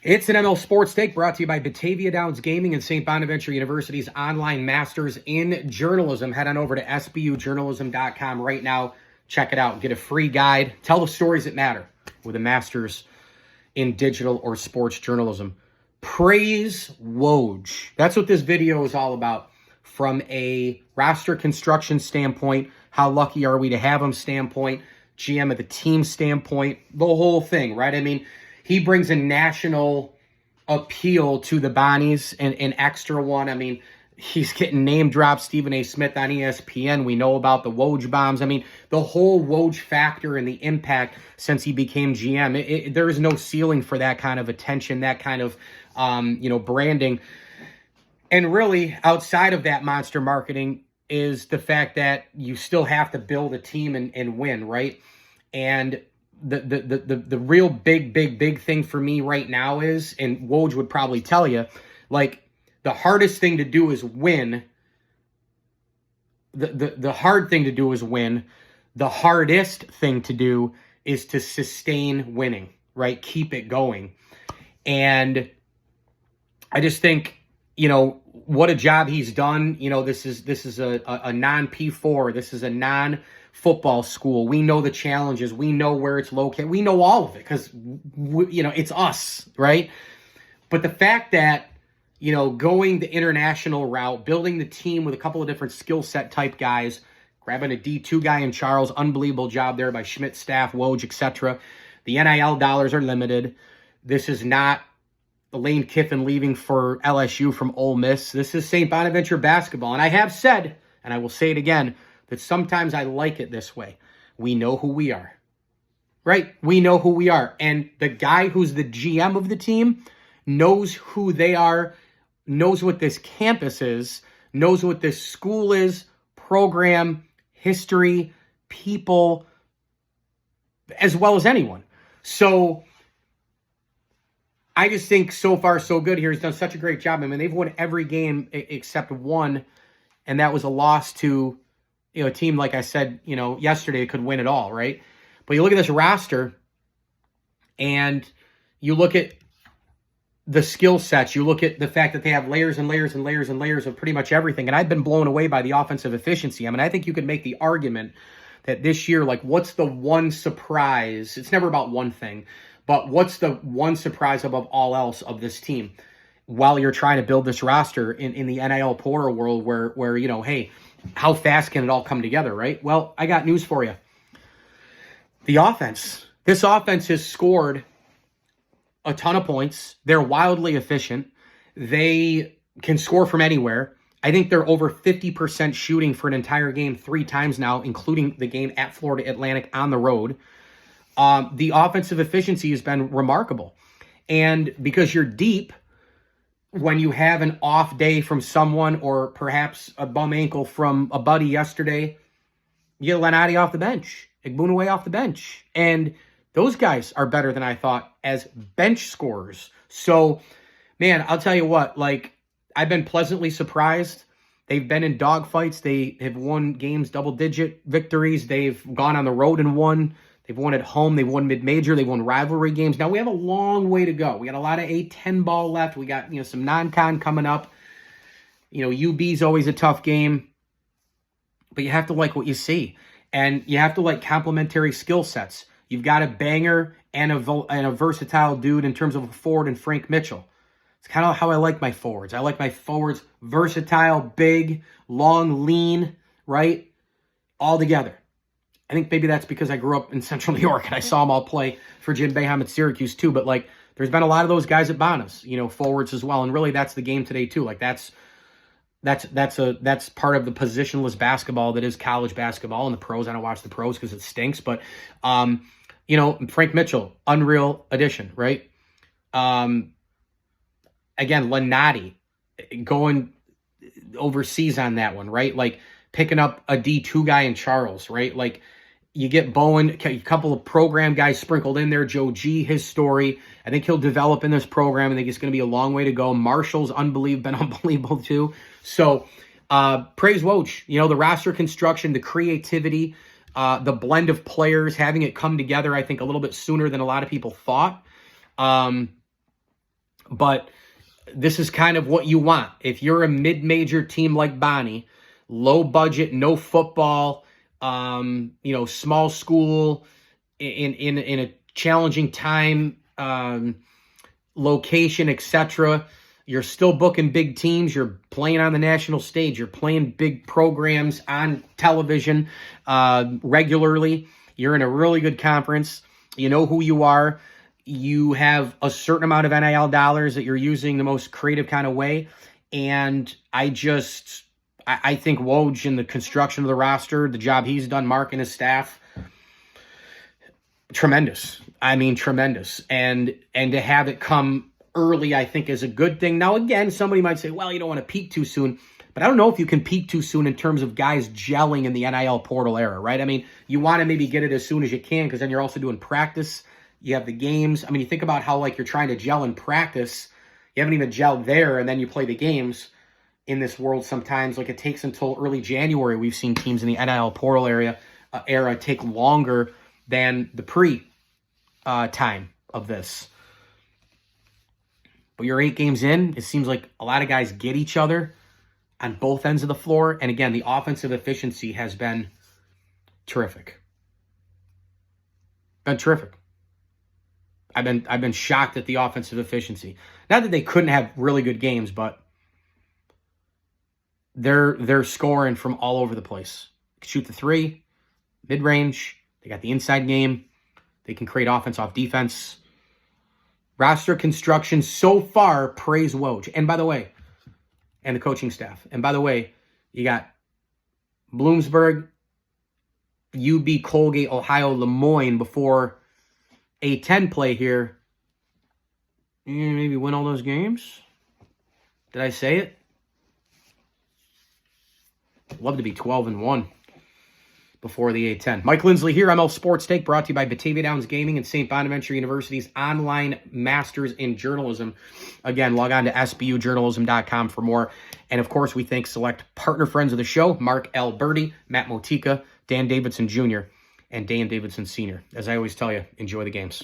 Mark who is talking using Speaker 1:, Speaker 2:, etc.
Speaker 1: It's an ML Sports Take brought to you by Batavia Downs Gaming and St. Bonaventure University's online masters in journalism. Head on over to sbujournalism.com right now. Check it out. Get a free guide. Tell the stories that matter with a master's in digital or sports journalism. Praise WOJ. That's what this video is all about. From a roster construction standpoint, how lucky are we to have him standpoint, GM of the team standpoint, the whole thing, right? I mean, he brings a national appeal to the Bonnies, and an extra one. I mean, he's getting name dropped, Stephen A. Smith on ESPN. We know about the Woj bombs. I mean, the whole Woj factor and the impact since he became GM. There is no ceiling for that kind of attention, that kind of, branding. And really, outside of that monster marketing is the fact that you still have to build a team and win, right? And the real big thing for me right now is, and Woj would probably tell you, like, the hardest thing to do is win. The hard thing to do is win. The hardest thing to do is to sustain winning, right? Keep it going. And I just think, what a job he's done. This is a non-P4. This is a non-football school. We know the challenges. We know where it's located. We know all of it because, it's us, right? But the fact that, going the international route, building the team with a couple of different skill set type guys, grabbing a D2 guy in Charles, unbelievable job there by Schmidt staff, Woj, etc. The NIL dollars are limited. This is not Lane Kiffin leaving for LSU from Ole Miss. This is St. Bonaventure basketball. And I have said, and I will say it again, that sometimes I like it this way. We know who we are, right? We know who we are. And the guy who's the GM of the team knows who they are, knows what this campus is, knows what this school is, program, history, people, as well as anyone. So I just think so far so good here. He's done such a great job. I mean, they've won every game except one, and that was a loss to a team, like I said, yesterday could win it all, right? But you look at this roster, and you look at the skill sets. You look at the fact that they have layers and layers and layers and layers of pretty much everything. And I've been blown away by the offensive efficiency. I mean, I think you could make the argument that this year, like, what's the one surprise? It's never about one thing. But what's the one surprise above all else of this team while you're trying to build this roster in the NIL portal world where hey, how fast can it all come together, right? Well, I got news for you. The offense. This offense has scored a ton of points. They're wildly efficient. They can score from anywhere. I think they're over 50% shooting for an entire game 3 times now, including the game at Florida Atlantic on the road. The offensive efficiency has been remarkable. And because you're deep, when you have an off day from someone or perhaps a bum ankle from a buddy yesterday, you get Lenati off the bench, Igbunaway off the bench. And those guys are better than I thought as bench scorers. So, man, I'll tell you what, like, I've been pleasantly surprised. They've been in dogfights. They have won games, double-digit victories. They've gone on the road and won. They've won at home. They've won mid-major. They've won rivalry games. Now, we have a long way to go. We got a lot of A-10 ball left. We got, some non-con coming up. UB's always a tough game. But you have to like what you see. And you have to like complementary skill sets. You've got a banger and a versatile dude in terms of a forward and Frank Mitchell. It's kind of how I like my forwards. I like my forwards versatile, big, long, lean, right? All together. I think maybe that's because I grew up in Central New York and I saw them all play for Jim Boeheim at Syracuse too. But like, there's been a lot of those guys at Bonas, forwards as well. And really, that's the game today too. Like that's part of the positionless basketball that is college basketball. And the pros, I don't watch the pros because it stinks. But Frank Mitchell, unreal addition, right? Again, Lenati going overseas on that one, right? Like picking up a D2 guy in Charles, right? Like, you get Bowen, a couple of program guys sprinkled in there. Joe G, his story. I think he'll develop in this program. I think it's going to be a long way to go. Marshall's been unbelievable too. So praise Woj. The roster construction, the creativity, the blend of players, having it come together, I think, a little bit sooner than a lot of people thought. But this is kind of what you want. If you're a mid-major team like Bonnie, low budget, no football, small school in a challenging time, location, etc. You're still booking big teams. You're playing on the national stage. You're playing big programs on television regularly. You're in a really good conference. You know who you are. You have a certain amount of NIL dollars that you're using the most creative kind of way. And I think Woj in the construction of the roster, the job he's done, Mark and his staff, tremendous. I mean, tremendous. And to have it come early, I think, is a good thing. Now, again, somebody might say, well, you don't want to peak too soon. But I don't know if you can peak too soon in terms of guys gelling in the NIL portal era, right? I mean, you want to maybe get it as soon as you can because then you're also doing practice. You have the games. I mean, you think about how, like, you're trying to gel in practice. You haven't even gelled there, and then you play the games. In this world, sometimes, like, it takes until early January. We've seen teams in the NIL portal era take longer than the time of this. But you're 8 games in. It seems like a lot of guys get each other on both ends of the floor. And again, the offensive efficiency has been terrific. Been terrific. I've been shocked at the offensive efficiency. Not that they couldn't have really good games, but they're scoring from all over the place. Shoot the 3, mid-range. They got the inside game. They can create offense off defense. Roster construction so far, praise Woj. And by the way, and the coaching staff. And by the way, you got Bloomsburg, UB, Colgate, Ohio, Lemoyne before A10 play here. Maybe win all those games? Did I say it? I'd love to be 12-1 before the A10. Mike Lindsley here, ML Sports Take, brought to you by Batavia Downs Gaming and St. Bonaventure University's online Masters in Journalism. Again, log on to sbujournalism.com for more. And, of course, we thank select partner friends of the show, Mark Alberti, Matt Motika, Dan Davidson Jr., and Dan Davidson Sr. As I always tell you, enjoy the games.